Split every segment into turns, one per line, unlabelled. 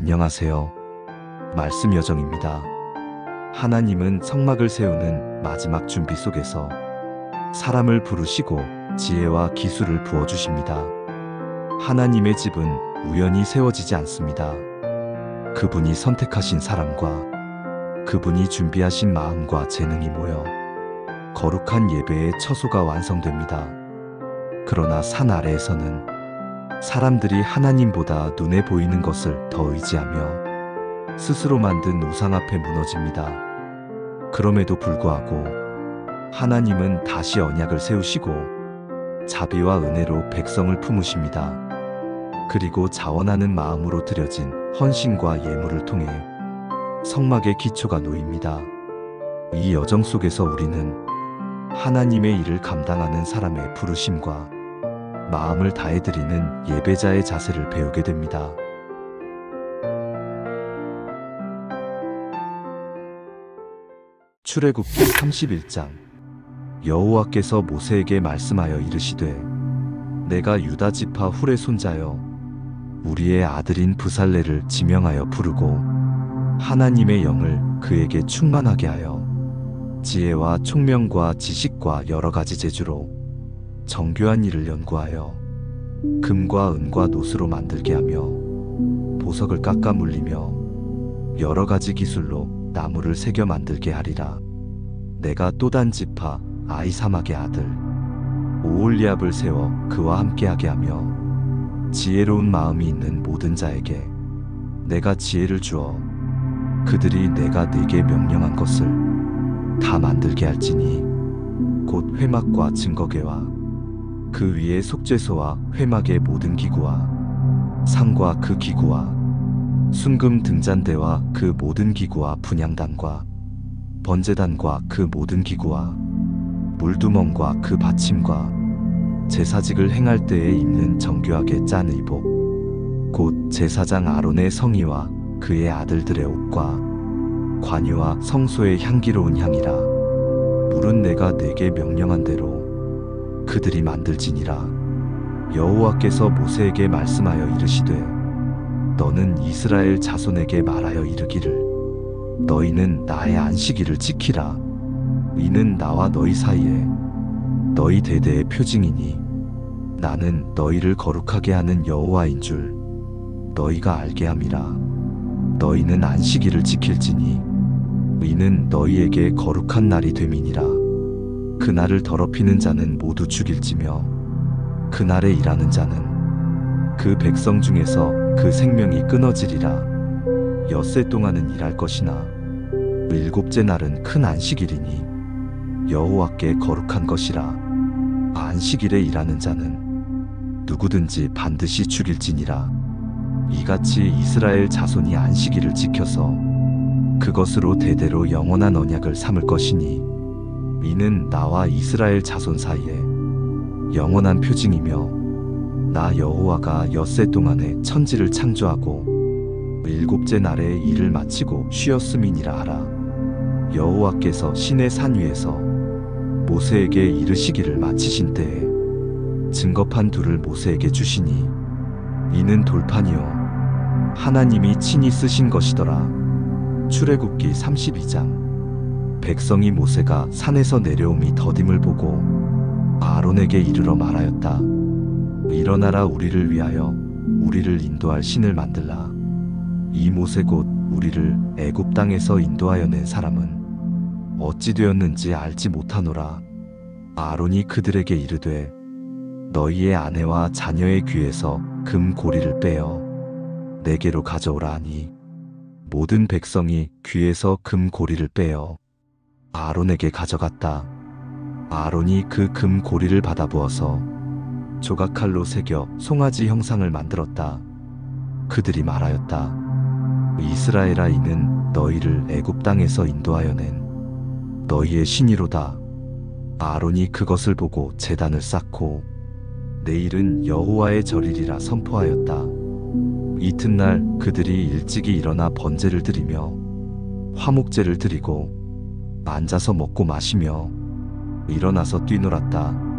안녕하세요. 말씀 여정입니다. 하나님은 성막을 세우는 마지막 준비 속에서 사람을 부르시고 지혜와 기술을 부어주십니다. 하나님의 집은 우연히 세워지지 않습니다. 그분이 선택하신 사람과 그분이 준비하신 마음과 재능이 모여 거룩한 예배의 처소가 완성됩니다. 그러나 산 아래에서는 사람들이 하나님보다 눈에 보이는 것을 더 의지하며 스스로 만든 우상 앞에 무너집니다. 그럼에도 불구하고 하나님은 다시 언약을 세우시고 자비와 은혜로 백성을 품으십니다. 그리고 자원하는 마음으로 드려진 헌신과 예물을 통해 성막의 기초가 놓입니다. 이 여정 속에서 우리는 하나님의 일을 감당하는 사람의 부르심과 마음을 다해드리는 예배자의 자세를 배우게 됩니다. 출애굽기 31장. 여호와께서 모세에게 말씀하여 이르시되 내가 유다 지파 훌의 손자여 우리의 아들인 브살레를 지명하여 부르고 하나님의 영을 그에게 충만하게 하여 지혜와 총명과 지식과 여러 가지 재주로 정교한 일을 연구하여 금과 은과 노스로 만들게 하며 보석을 깎아 물리며 여러 가지 기술로 나무를 새겨 만들게 하리라. 내가 또단 지파 아히사막의 아들 오홀리압을 세워 그와 함께하게 하며 지혜로운 마음이 있는 모든 자에게 내가 지혜를 주어 그들이 내가 네게 명령한 것을 다 만들게 할지니 곧 회막과 증거궤와 그 위에 속죄소와 회막의 모든 기구와 상과 그 기구와 순금 등잔대와 그 모든 기구와 분향단과 번제단과 그 모든 기구와 물두멍과 그 받침과 제사직을 행할 때에 입는 정교하게 짠 의복 곧 제사장 아론의 성의와 그의 아들들의 옷과 관유와 성소의 향기로운 향이라. 물은 내가 네게 명령한 대로 그들이 만들지니라. 여호와께서 모세에게 말씀하여 이르시되 너는 이스라엘 자손에게 말하여 이르기를 너희는 나의 안식일을 지키라. 이는 나와 너희 사이에 너희 대대의 표징이니 나는 너희를 거룩하게 하는 여호와인 줄 너희가 알게 함이라. 너희는 안식일을 지킬지니 이는 너희에게 거룩한 날이 됨이니라. 그날을 더럽히는 자는 모두 죽일지며 그날에 일하는 자는 그 백성 중에서 그 생명이 끊어지리라. 엿새 동안은 일할 것이나 일곱째 날은 큰 안식일이니 여호와께 거룩한 것이라. 안식일에 일하는 자는 누구든지 반드시 죽일지니라. 이같이 이스라엘 자손이 안식일을 지켜서 그것으로 대대로 영원한 언약을 삼을 것이니 이는 나와 이스라엘 자손 사이에 영원한 표징이며 나 여호와가 엿새 동안에 천지를 창조하고 일곱째 날에 일을 마치고 쉬었음이니라 하라. 여호와께서 시내 산 위에서 모세에게 이르시기를 마치신 때에 증거판 둘을 모세에게 주시니 이는 돌판이요 하나님이 친히 쓰신 것이더라. 출애굽기 32장. 백성이 모세가 산에서 내려옴이 더딤을 보고 아론에게 이르러 말하였다. 일어나라 우리를 위하여 우리를 인도할 신을 만들라. 이 모세 곧 우리를 애굽 땅에서 인도하여 낸 사람은 어찌 되었는지 알지 못하노라. 아론이 그들에게 이르되 너희의 아내와 자녀의 귀에서 금 고리를 빼어 내게로 가져오라 하니 모든 백성이 귀에서 금 고리를 빼어 아론에게 가져갔다. 아론이 그 금 고리를 받아 부어서 조각칼로 새겨 송아지 형상을 만들었다. 그들이 말하였다. 이스라엘아 이는 너희를 애굽 땅에서 인도하여 낸 너희의 신이로다. 아론이 그것을 보고 제단을 쌓고 내일은 여호와의 절일이라 선포하였다. 이튿날 그들이 일찍이 일어나 번제를 드리며 화목제를 드리고 앉아서 먹고 마시며 일어나서 뛰놀았다.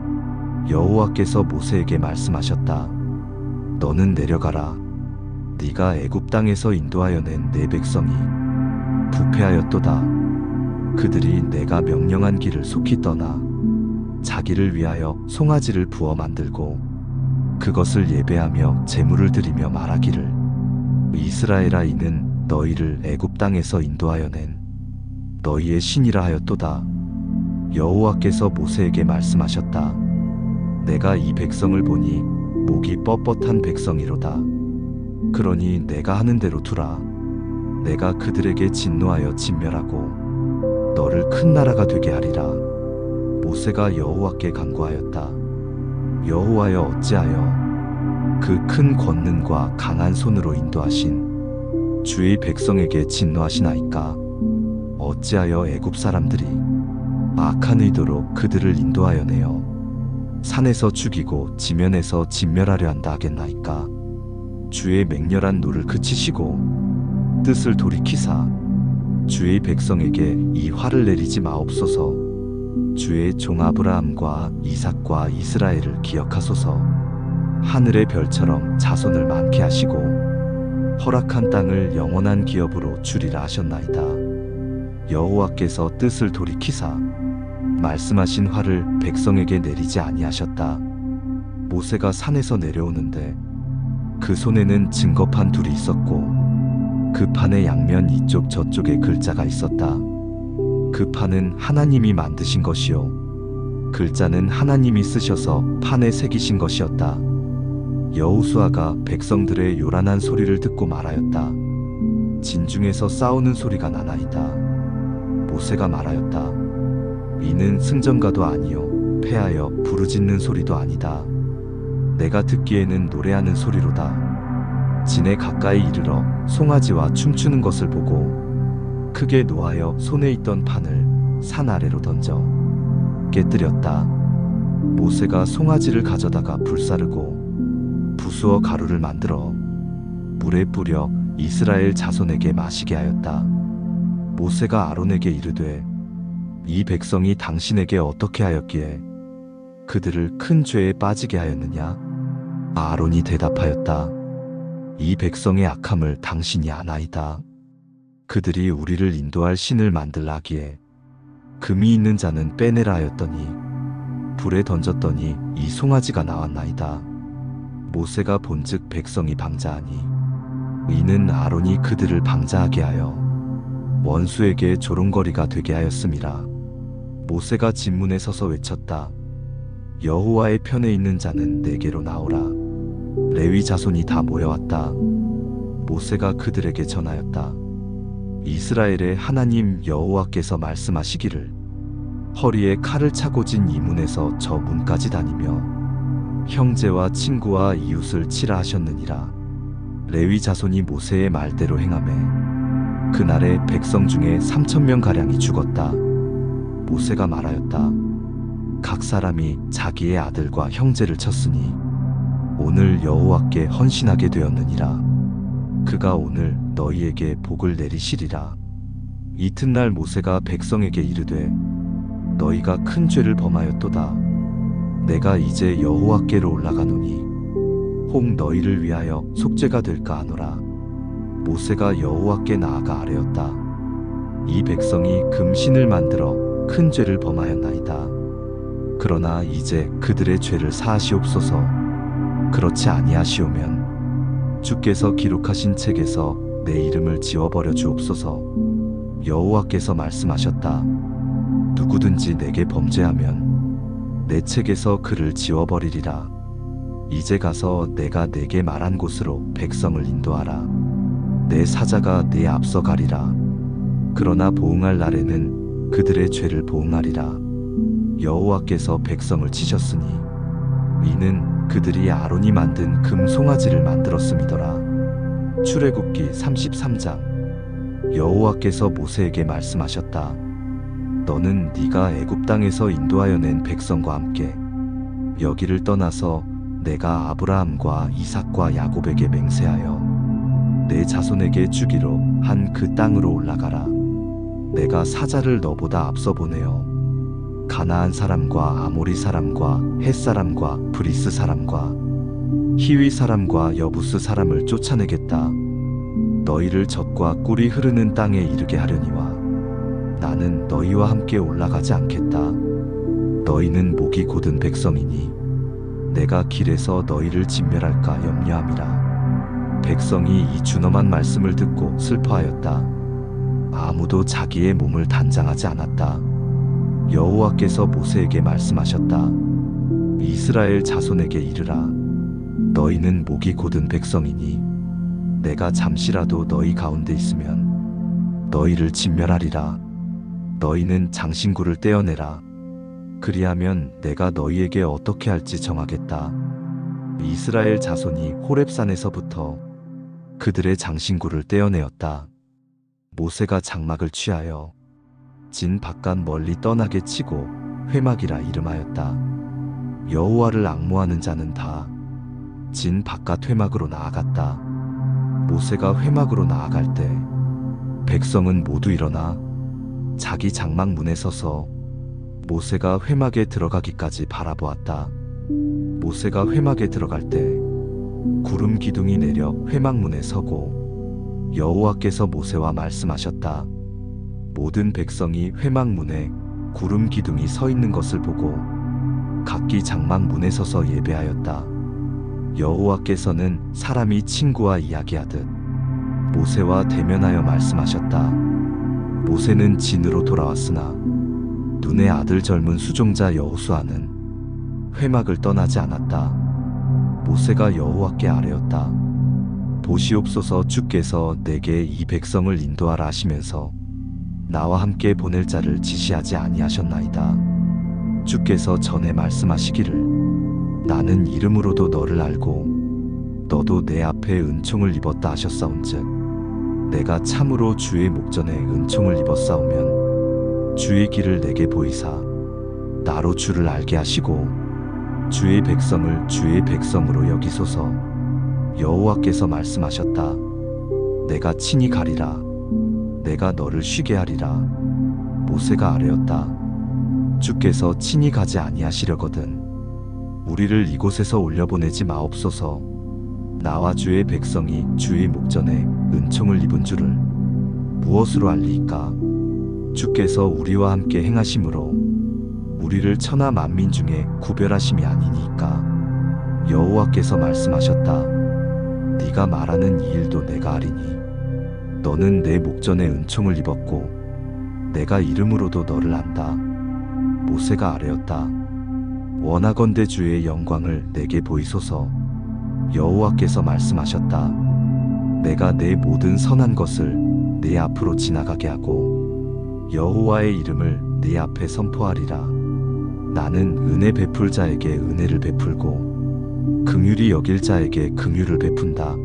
여호와께서 모세에게 말씀하셨다. 너는 내려가라. 네가 애굽 땅에서 인도하여 낸 내 백성이 부패하였도다. 그들이 내가 명령한 길을 속히 떠나 자기를 위하여 송아지를 부어 만들고 그것을 예배하며 제물을 드리며 말하기를 이스라엘아 이는 너희를 애굽 땅에서 인도하여 낸 너희의 신이라 하였도다. 여호와께서 모세에게 말씀하셨다. 내가 이 백성을 보니 목이 뻣뻣한 백성이로다. 그러니 내가 하는 대로 두라. 내가 그들에게 진노하여 진멸하고 너를 큰 나라가 되게 하리라. 모세가 여호와께 간구하였다. 여호와여 어찌하여 그 큰 권능과 강한 손으로 인도하신 주의 백성에게 진노하시나이까? 어찌하여 애굽 사람들이 악한 의도로 그들을 인도하여 내어 산에서 죽이고 지면에서 진멸하려 한다 하겠나이까? 주의 맹렬한 노를 그치시고 뜻을 돌이키사 주의 백성에게 이 화를 내리지 마옵소서. 주의 종 아브라함과 이삭과 이스라엘을 기억하소서. 하늘의 별처럼 자손을 많게 하시고 허락한 땅을 영원한 기업으로 주리라 하셨나이다. 여호와께서 뜻을 돌이키사 말씀하신 화를 백성에게 내리지 아니하셨다. 모세가 산에서 내려오는데 그 손에는 증거판 둘이 있었고 그 판의 양면 이쪽 저쪽에 글자가 있었다. 그 판은 하나님이 만드신 것이요 글자는 하나님이 쓰셔서 판에 새기신 것이었다. 여호수아가 백성들의 요란한 소리를 듣고 말하였다. 진중에서 싸우는 소리가 나나이다. 모세가 말하였다. 이는 승전가도 아니요 패하여 부르짖는 소리도 아니다. 내가 듣기에는 노래하는 소리로다. 진에 가까이 이르러 송아지와 춤추는 것을 보고 크게 노하여 손에 있던 판을 산 아래로 던져 깨뜨렸다. 모세가 송아지를 가져다가 불사르고 부수어 가루를 만들어 물에 뿌려 이스라엘 자손에게 마시게 하였다. 모세가 아론에게 이르되 이 백성이 당신에게 어떻게 하였기에 그들을 큰 죄에 빠지게 하였느냐? 아론이 대답하였다. 이 백성의 악함을 당신이 아나이다. 그들이 우리를 인도할 신을 만들라 하기에 금이 있는 자는 빼내라 하였더니 불에 던졌더니 이 송아지가 나왔나이다. 모세가 본즉 백성이 방자하니 이는 아론이 그들을 방자하게 하여 원수에게 조롱거리가 되게 하였음이라. 모세가 진문에 서서 외쳤다. 여호와의 편에 있는 자는 내게로 나오라. 레위 자손이 다 모여왔다. 모세가 그들에게 전하였다. 이스라엘의 하나님 여호와께서 말씀하시기를 허리에 칼을 차고 진 이 문에서 저 문까지 다니며 형제와 친구와 이웃을 치라 하셨느니라. 레위 자손이 모세의 말대로 행하매 그날에 백성 중에 3,000명가량이 죽었다. 모세가 말하였다. 각 사람이 자기의 아들과 형제를 쳤으니 오늘 여호와께 헌신하게 되었느니라. 그가 오늘 너희에게 복을 내리시리라. 이튿날 모세가 백성에게 이르되 너희가 큰 죄를 범하였도다. 내가 이제 여호와께로 올라가노니 혹 너희를 위하여 속죄가 될까 하노라. 모세가 여호와께 나아가 아뢰었다. 이 백성이 금신을 만들어 큰 죄를 범하였나이다. 그러나 이제 그들의 죄를 사하시옵소서. 그렇지 아니하시오면 주께서 기록하신 책에서 내 이름을 지워버려 주옵소서. 여호와께서 말씀하셨다. 누구든지 내게 범죄하면 내 책에서 그를 지워버리리라. 이제 가서 내가 내게 말한 곳으로 백성을 인도하라. 내 사자가 내 앞서 가리라. 그러나 보응할 날에는 그들의 죄를 보응하리라. 여호와께서 백성을 치셨으니 이는 그들이 아론이 만든 금 송아지를 만들었음이더라. 출애굽기 33장. 여호와께서 모세에게 말씀하셨다. 너는 네가 애굽 땅에서 인도하여 낸 백성과 함께 여기를 떠나서 내가 아브라함과 이삭과 야곱에게 맹세하여 내 자손에게 주기로 한 그 땅으로 올라가라. 내가 사자를 너보다 앞서 보내어 가나안 사람과 아모리 사람과 헷 사람과 브리스 사람과 히위 사람과 여부스 사람을 쫓아내겠다. 너희를 젖과 꿀이 흐르는 땅에 이르게 하려니와 나는 너희와 함께 올라가지 않겠다. 너희는 목이 곧은 백성이니 내가 길에서 너희를 진멸할까 염려함이라. 백성이 이 준엄한 말씀을 듣고 슬퍼하였다. 아무도 자기의 몸을 단장하지 않았다. 여호와께서 모세에게 말씀하셨다. 이스라엘 자손에게 이르라. 너희는 목이 곧은 백성이니 내가 잠시라도 너희 가운데 있으면 너희를 진멸하리라. 너희는 장신구를 떼어내라. 그리하면 내가 너희에게 어떻게 할지 정하겠다. 이스라엘 자손이 호렙산에서부터 그들의 장신구를 떼어내었다. 모세가 장막을 취하여 진 바깥 멀리 떠나게 치고 회막이라 이름하였다. 여호와를 앙모하는 자는 다 진 바깥 회막으로 나아갔다. 모세가 회막으로 나아갈 때 백성은 모두 일어나 자기 장막 문에 서서 모세가 회막에 들어가기까지 바라보았다. 모세가 회막에 들어갈 때 구름 기둥이 내려 회막 문에 서고 여호와께서 모세와 말씀하셨다. 모든 백성이 회막 문에 구름 기둥이 서 있는 것을 보고 각기 장막 문에 서서 예배하였다. 여호와께서는 사람이 친구와 이야기하듯 모세와 대면하여 말씀하셨다. 모세는 진으로 돌아왔으나 눈의 아들 젊은 수종자 여호수아는 회막을 떠나지 않았다. 모세가 여호와께 아뢰었다. 보시옵소서, 주께서 내게 이 백성을 인도하라 하시면서 나와 함께 보낼 자를 지시하지 아니하셨나이다. 주께서 전에 말씀하시기를 나는 이름으로도 너를 알고 너도 내 앞에 은총을 입었다 하셨사온즉 내가 참으로 주의 목전에 은총을 입었사오면 주의 길을 내게 보이사 나로 주를 알게 하시고 주의 백성을 주의 백성으로 여기소서. 여호와께서 말씀하셨다. 내가 친히 가리라. 내가 너를 쉬게 하리라. 모세가 아뢰었다. 주께서 친히 가지 아니하시려거든 우리를 이곳에서 올려보내지 마옵소서. 나와 주의 백성이 주의 목전에 은총을 입은 줄을 무엇으로 알리이까? 주께서 우리와 함께 행하심으로 우리를 천하 만민 중에 구별하심이 아니니까. 여호와께서 말씀하셨다. 네가 말하는 이 일도 내가 아리니 너는 내 목전에 은총을 입었고 내가 이름으로도 너를 안다. 모세가 아뢰었다. 원하건대 주의 영광을 내게 보이소서. 여호와께서 말씀하셨다. 내가 내 모든 선한 것을 내 앞으로 지나가게 하고 여호와의 이름을 내 앞에 선포하리라. 나는 은혜 베풀 자에게 은혜를 베풀고 긍휼히 여길 자에게 긍휼을 베푼다.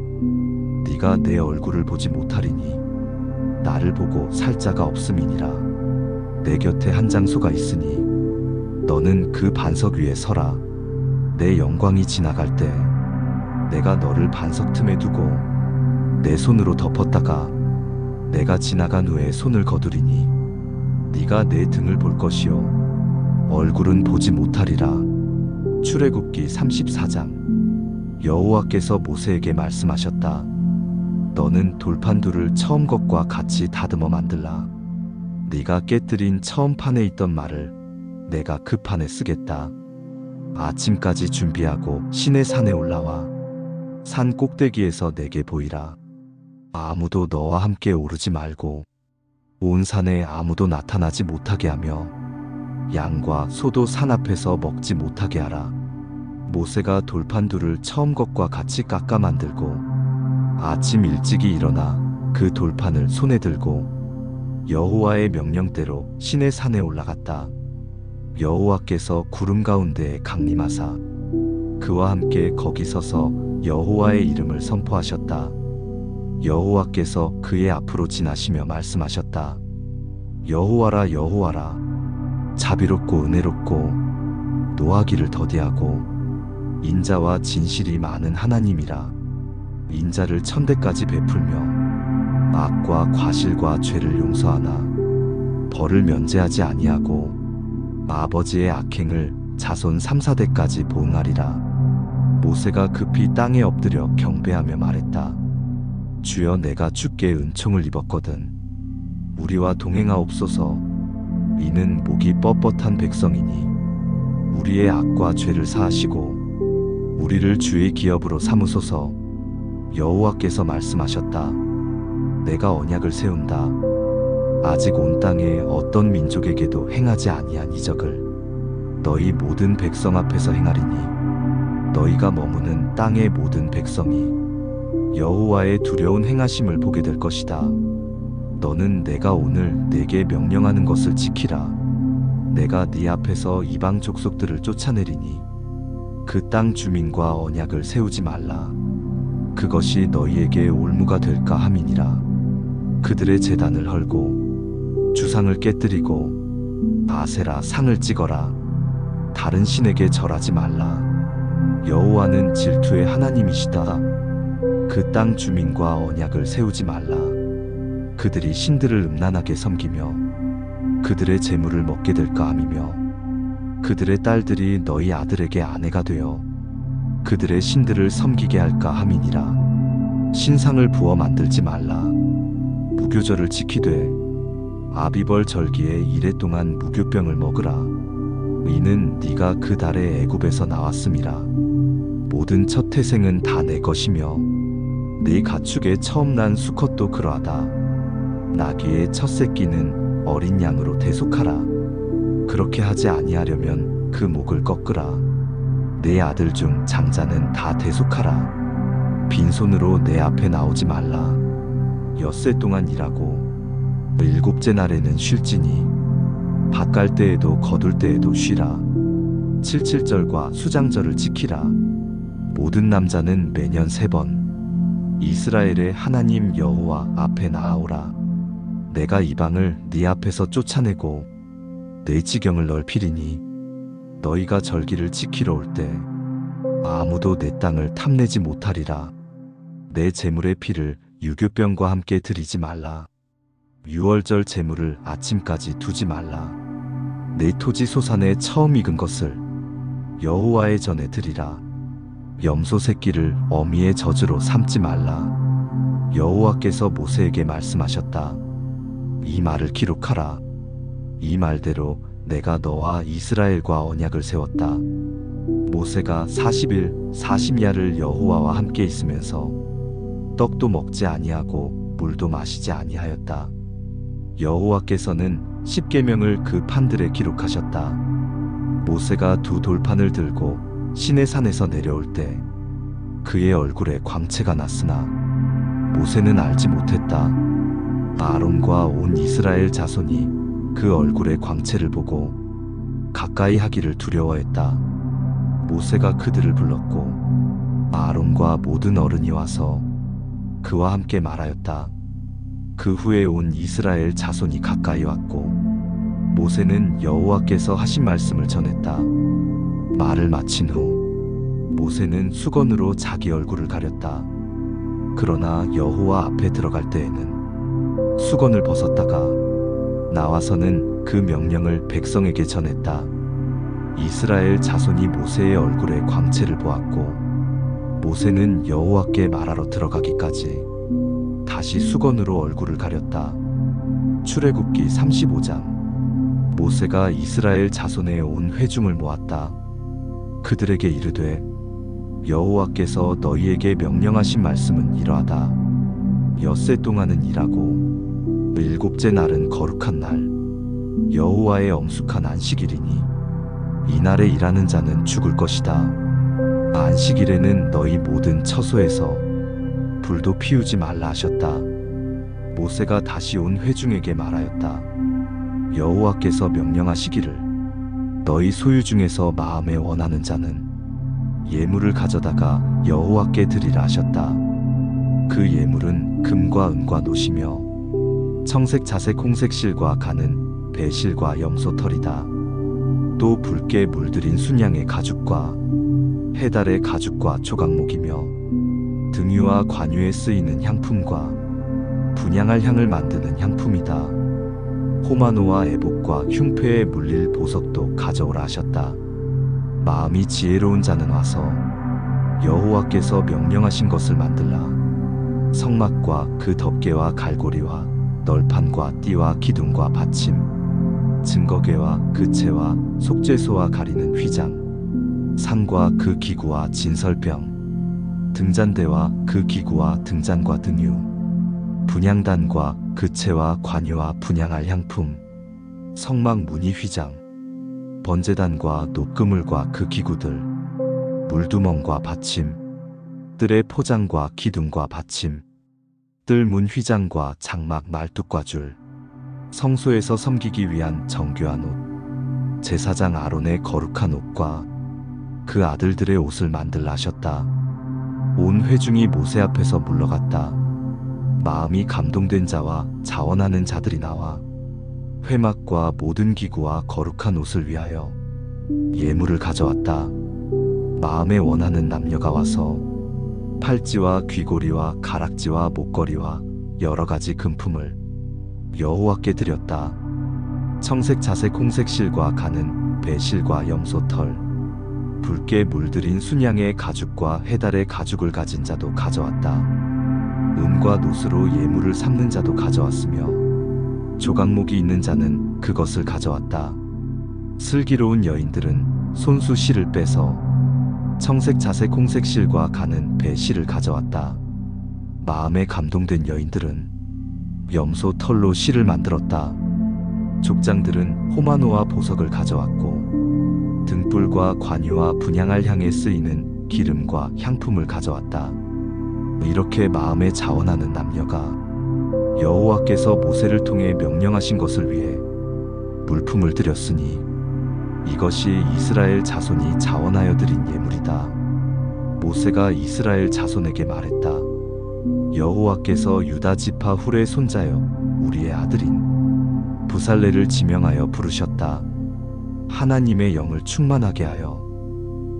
네가 내 얼굴을 보지 못하리니 나를 보고 살 자가 없음이니라. 내 곁에 한 장소가 있으니 너는 그 반석 위에 서라. 내 영광이 지나갈 때 내가 너를 반석 틈에 두고 내 손으로 덮었다가 내가 지나간 후에 손을 거두리니 네가 내 등을 볼 것이요 얼굴은 보지 못하리라. 출애굽기 34장. 여호와께서 모세에게 말씀하셨다. 너는 돌판두를 처음 것과 같이 다듬어 만들라. 네가 깨뜨린 처음 판에 있던 말을 내가 그 판에 쓰겠다. 아침까지 준비하고 시내 산에 올라와 산 꼭대기에서 내게 보이라. 아무도 너와 함께 오르지 말고 온 산에 아무도 나타나지 못하게 하며 양과 소도 산 앞에서 먹지 못하게 하라. 모세가 돌판두를 처음 것과 같이 깎아 만들고 아침 일찍이 일어나 그 돌판을 손에 들고 여호와의 명령대로 시내 산에 올라갔다. 여호와께서 구름 가운데에 강림하사 그와 함께 거기 서서 여호와의 이름을 선포하셨다. 여호와께서 그의 앞으로 지나시며 말씀하셨다. 여호와라 여호와라, 자비롭고 은혜롭고 노하기를 더디하고 인자와 진실이 많은 하나님이라. 인자를 천대까지 베풀며 악과 과실과 죄를 용서하나 벌을 면제하지 아니하고 아버지의 악행을 자손 3, 4대까지 보응하리라. 모세가 급히 땅에 엎드려 경배하며 말했다. 주여, 내가 주께 은총을 입었거든 우리와 동행하옵소서. 이는 목이 뻣뻣한 백성이니 우리의 악과 죄를 사하시고 우리를 주의 기업으로 삼으소서. 여호와께서 말씀하셨다. 내가 언약을 세운다. 아직 온 땅에 어떤 민족에게도 행하지 아니한 이적을 너희 모든 백성 앞에서 행하리니 너희가 머무는 땅의 모든 백성이 여호와의 두려운 행하심을 보게 될 것이다. 너는 내가 오늘 내게 명령하는 것을 지키라. 내가 네 앞에서 이방 족속들을 쫓아내리니 그 땅 주민과 언약을 세우지 말라. 그것이 너희에게 올무가 될까 함이니라. 그들의 제단을 헐고 주상을 깨뜨리고 아세라 상을 찍어라. 다른 신에게 절하지 말라. 여호와는 질투의 하나님이시다. 그 땅 주민과 언약을 세우지 말라. 그들이 신들을 음란하게 섬기며 그들의 재물을 먹게 될까 함이며 그들의 딸들이 너희 아들에게 아내가 되어 그들의 신들을 섬기게 할까 함이니라. 신상을 부어 만들지 말라. 무교절을 지키되 아비벌 절기에 이래 동안 무교병을 먹으라. 이는 네가 그 달에 애굽에서 나왔음이라. 모든 첫 태생은 다 내 것이며 네 가축의 처음 난 수컷도 그러하다. 나귀의 첫 새끼는 어린 양으로 대속하라. 그렇게 하지 아니하려면 그 목을 꺾으라. 내 아들 중 장자는 다 대속하라. 빈손으로 내 앞에 나오지 말라. 엿새 동안 일하고 일곱째 날에는 쉴지니 밭 갈 때에도 거둘 때에도 쉬라. 칠칠절과 수장절을 지키라. 모든 남자는 매년 3번 이스라엘의 하나님 여호와 앞에 나아오라. 내가 이방을 네 앞에서 쫓아내고 내 지경을 넓히리니 너희가 절기를 지키러 올 때 아무도 내 땅을 탐내지 못하리라. 내 제물의 피를 유교병과 함께 드리지 말라. 유월절 제물을 아침까지 두지 말라. 내 토지 소산에 처음 익은 것을 여호와의 전에 드리라. 염소 새끼를 어미의 젖으로 삼지 말라. 여호와께서 모세에게 말씀하셨다. 이 말을 기록하라. 이 말대로 내가 너와 이스라엘과 언약을 세웠다. 모세가 40일 40야를 여호와와 함께 있으면서 떡도 먹지 아니하고 물도 마시지 아니하였다. 여호와께서는 십계명을 그 판들에 기록하셨다. 모세가 2 돌판을 들고 시내산에서 내려올 때 그의 얼굴에 광채가 났으나 모세는 알지 못했다. 아론과 온 이스라엘 자손이 그 얼굴의 광채를 보고 가까이 하기를 두려워했다. 모세가 그들을 불렀고 아론과 모든 어른이 와서 그와 함께 말하였다. 그 후에 온 이스라엘 자손이 가까이 왔고 모세는 여호와께서 하신 말씀을 전했다. 말을 마친 후 모세는 수건으로 자기 얼굴을 가렸다. 그러나 여호와 앞에 들어갈 때에는 수건을 벗었다가 나와서는 그 명령을 백성에게 전했다. 이스라엘 자손이 모세의 얼굴에 광채를 보았고 모세는 여호와께 말하러 들어가기까지 다시 수건으로 얼굴을 가렸다. 출애굽기 35장. 모세가 이스라엘 자손의 온 회중을 모았다. 그들에게 이르되 여호와께서 너희에게 명령하신 말씀은 이러하다. 엿새 동안은 일하고 일곱째 날은 거룩한 날 여호와의 엄숙한 안식일이니 이날에 일하는 자는 죽을 것이다. 안식일에는 너희 모든 처소에서 불도 피우지 말라 하셨다. 모세가 다시 온 회중에게 말하였다. 여호와께서 명령하시기를 너희 소유 중에서 마음에 원하는 자는 예물을 가져다가 여호와께 드리라 하셨다. 그 예물은 금과 은과 노시며 청색 자색 홍색 실과 가는 배실과 염소털이다. 또 붉게 물들인 순양의 가죽과 해달의 가죽과 조각목이며 등유와 관유에 쓰이는 향품과 분향할 향을 만드는 향품이다. 호마노와 애복과 흉패에 물릴 보석도 가져오라 하셨다. 마음이 지혜로운 자는 와서 여호와께서 명령하신 것을 만들라. 성막과 그 덮개와 갈고리와 널판과 띠와 기둥과 받침, 증거궤와 그 채와 속죄소와 가리는 휘장, 상과 그 기구와 진설병, 등잔대와 그 기구와 등잔과 등유, 분향단과 그 채와 관유와 분향할 향품, 성막 문이 휘장, 번제단과 녹그물과 그 기구들, 물두멍과 받침, 뜰의 포장과 기둥과 받침, 뜰문 휘장과 장막 말뚝과 줄, 성소에서 섬기기 위한 정교한 옷, 제사장 아론의 거룩한 옷과 그 아들들의 옷을 만들라 하셨다. 온 회중이 모세 앞에서 물러갔다. 마음이 감동된 자와 자원하는 자들이 나와 회막과 모든 기구와 거룩한 옷을 위하여 예물을 가져왔다. 마음에 원하는 남녀가 와서 팔찌와 귀고리와 가락지와 목걸이와 여러 가지 금품을 여호와께 드렸다. 청색 자색 홍색 실과 가는 배실과 염소털, 붉게 물들인 순양의 가죽과 해달의 가죽을 가진 자도 가져왔다. 은과 노스로 예물을 삼는 자도 가져왔으며 조각목이 있는 자는 그것을 가져왔다. 슬기로운 여인들은 손수 실을 빼서 청색 자색 홍색 실과 가는 배 실을 가져왔다. 마음에 감동된 여인들은 염소 털로 실을 만들었다. 족장들은 호마노와 보석을 가져왔고 등불과 관유와 분향할 향에 쓰이는 기름과 향품을 가져왔다. 이렇게 마음에 자원하는 남녀가 여호와께서 모세를 통해 명령하신 것을 위해 물품을 드렸으니 이것이 이스라엘 자손이 자원하여 드린 예물이다. 모세가 이스라엘 자손에게 말했다. 여호와께서 유다 지파 훌의 손자여 우리의 아들인 부살레를 지명하여 부르셨다. 하나님의 영을 충만하게 하여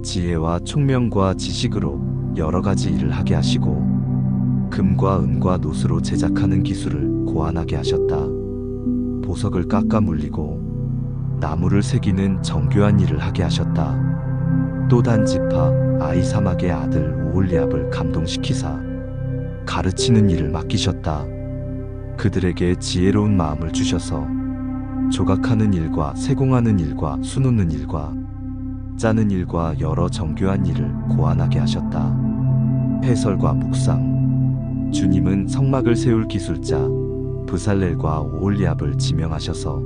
지혜와 총명과 지식으로 여러 가지 일을 하게 하시고 금과 은과 노스로 제작하는 기술을 고안하게 하셨다. 보석을 깎아 물리고 나무를 새기는 정교한 일을 하게 하셨다. 또 단 지파 아이사막의 아들 오홀리압을 감동시키사 가르치는 일을 맡기셨다. 그들에게 지혜로운 마음을 주셔서 조각하는 일과 세공하는 일과 수놓는 일과 짜는 일과 여러 정교한 일을 고안하게 하셨다. 해설과 묵상. 주님은 성막을 세울 기술자 브살렐과 오홀리압을 지명하셔서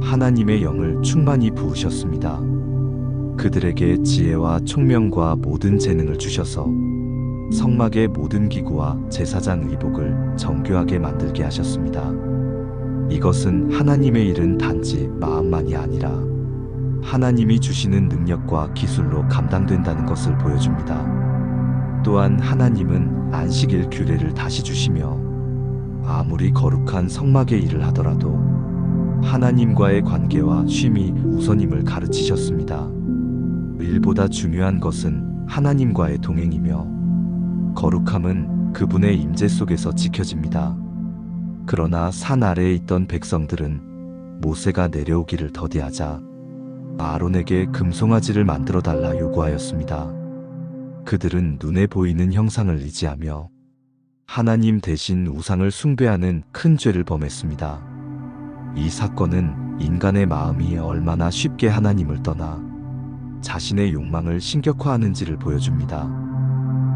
하나님의 영을 충만히 부으셨습니다. 그들에게 지혜와 총명과 모든 재능을 주셔서 성막의 모든 기구와 제사장 의복을 정교하게 만들게 하셨습니다. 이것은 하나님의 일은 단지 마음만이 아니라 하나님이 주시는 능력과 기술로 감당된다는 것을 보여줍니다. 또한 하나님은 안식일 규례를 다시 주시며 아무리 거룩한 성막의 일을 하더라도 하나님과의 관계와 쉼이 우선임을 가르치셨습니다. 일보다 중요한 것은 하나님과의 동행이며 거룩함은 그분의 임재 속에서 지켜집니다. 그러나 산 아래에 있던 백성들은 모세가 내려오기를 더디하자 아론에게 금송아지를 만들어 달라 요구하였습니다. 그들은 눈에 보이는 형상을 의지하며 하나님 대신 우상을 숭배하는 큰 죄를 범했습니다. 이 사건은 인간의 마음이 얼마나 쉽게 하나님을 떠나 자신의 욕망을 신격화하는지를 보여줍니다.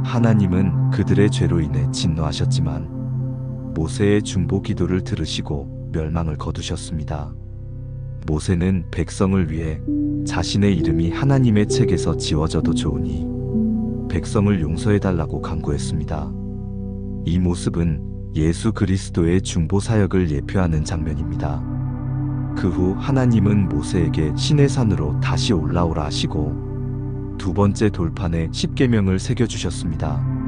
하나님은 그들의 죄로 인해 진노하셨지만 모세의 중보 기도를 들으시고 멸망을 거두셨습니다. 모세는 백성을 위해 자신의 이름이 하나님의 책에서 지워져도 좋으니 백성을 용서해달라고 간구했습니다. 이 모습은 예수 그리스도의 중보 사역을 예표하는 장면입니다. 그 후 하나님은 모세에게 시내 산으로 다시 올라오라 하시고 두 번째 돌판에 십계명을 새겨주셨습니다.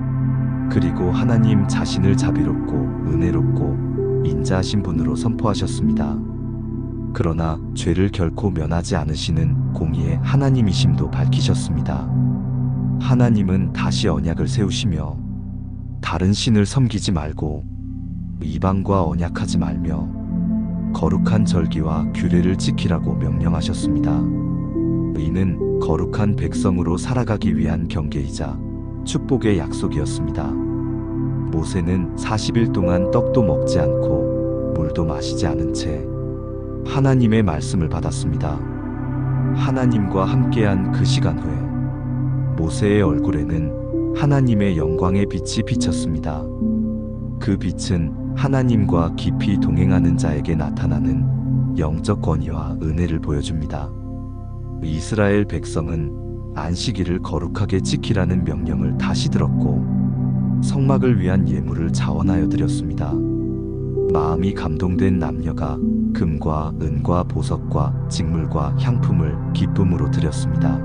그리고 하나님 자신을 자비롭고 은혜롭고 인자하신 분으로 선포하셨습니다. 그러나 죄를 결코 면하지 않으시는 공의의 하나님이심도 밝히셨습니다. 하나님은 다시 언약을 세우시며 다른 신을 섬기지 말고 이방과 언약하지 말며 거룩한 절기와 규례를 지키라고 명령하셨습니다. 이는 거룩한 백성으로 살아가기 위한 경계이자 축복의 약속이었습니다. 모세는 40일 동안 떡도 먹지 않고 물도 마시지 않은 채 하나님의 말씀을 받았습니다. 하나님과 함께한 그 시간 후에 모세의 얼굴에는 하나님의 영광의 빛이 비쳤습니다. 그 빛은 하나님과 깊이 동행하는 자에게 나타나는 영적 권위와 은혜를 보여줍니다. 이스라엘 백성은 안식일을 거룩하게 지키라는 명령을 다시 들었고 성막을 위한 예물을 자원하여 드렸습니다. 마음이 감동된 남녀가 금과 은과 보석과 직물과 향품을 기쁨으로 드렸습니다.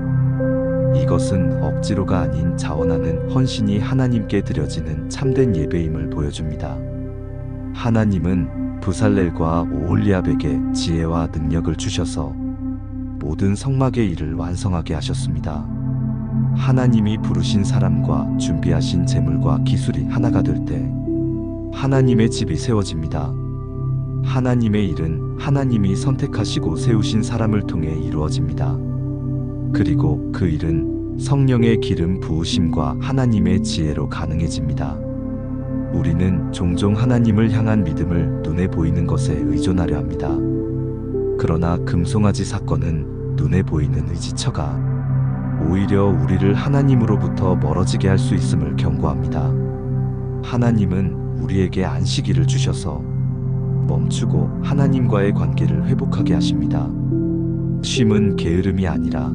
이것은 억지로가 아닌 자원하는 헌신이 하나님께 드려지는 참된 예배임을 보여줍니다. 하나님은 브살렐과 오홀리압에게 지혜와 능력을 주셔서 모든 성막의 일을 완성하게 하셨습니다. 하나님이 부르신 사람과 준비하신 재물과 기술이 하나가 될 때 하나님의 집이 세워집니다. 하나님의 일은 하나님이 선택하시고 세우신 사람을 통해 이루어집니다. 그리고 그 일은 성령의 기름 부으심과 하나님의 지혜로 가능해집니다. 우리는 종종 하나님을 향한 믿음을 눈에 보이는 것에 의존하려 합니다. 그러나 금송아지 사건은 눈에 보이는 의지처가 오히려 우리를 하나님으로부터 멀어지게 할 수 있음을 경고합니다. 하나님은 우리에게 안식일을 주셔서 멈추고 하나님과의 관계를 회복하게 하십니다. 쉼은 게으름이 아니라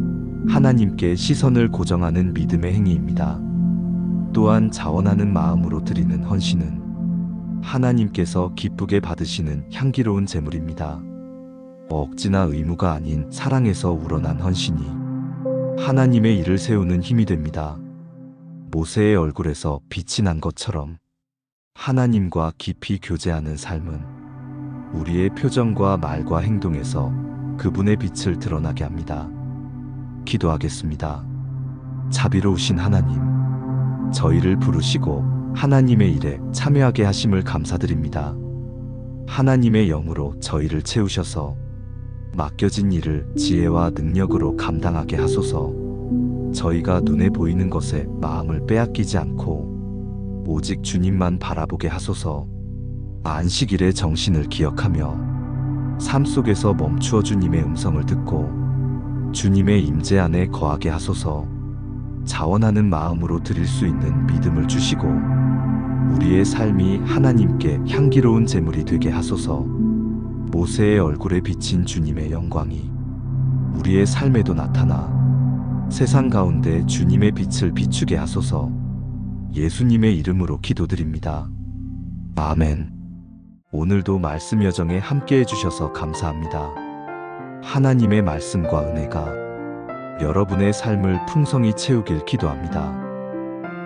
하나님께 시선을 고정하는 믿음의 행위입니다. 또한 자원하는 마음으로 드리는 헌신은 하나님께서 기쁘게 받으시는 향기로운 제물입니다. 억지나 의무가 아닌 사랑에서 우러난 헌신이 하나님의 일을 세우는 힘이 됩니다. 모세의 얼굴에서 빛이 난 것처럼 하나님과 깊이 교제하는 삶은 우리의 표정과 말과 행동에서 그분의 빛을 드러나게 합니다. 기도하겠습니다. 자비로우신 하나님, 저희를 부르시고 하나님의 일에 참여하게 하심을 감사드립니다. 하나님의 영으로 저희를 채우셔서 맡겨진 일을 지혜와 능력으로 감당하게 하소서. 저희가 눈에 보이는 것에 마음을 빼앗기지 않고 오직 주님만 바라보게 하소서. 안식일의 정신을 기억하며 삶 속에서 멈추어 주님의 음성을 듣고 주님의 임재 안에 거하게 하소서. 자원하는 마음으로 드릴 수 있는 믿음을 주시고 우리의 삶이 하나님께 향기로운 제물이 되게 하소서. 모세의 얼굴에 비친 주님의 영광이 우리의 삶에도 나타나 세상 가운데 주님의 빛을 비추게 하소서. 예수님의 이름으로 기도드립니다. 아멘. 오늘도 말씀 여정에 함께 해주셔서 감사합니다. 하나님의 말씀과 은혜가 여러분의 삶을 풍성히 채우길 기도합니다.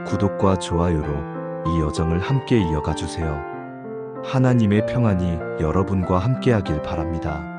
구독과 좋아요로 이 여정을 함께 이어가 주세요. 하나님의 평안이 여러분과 함께하길 바랍니다.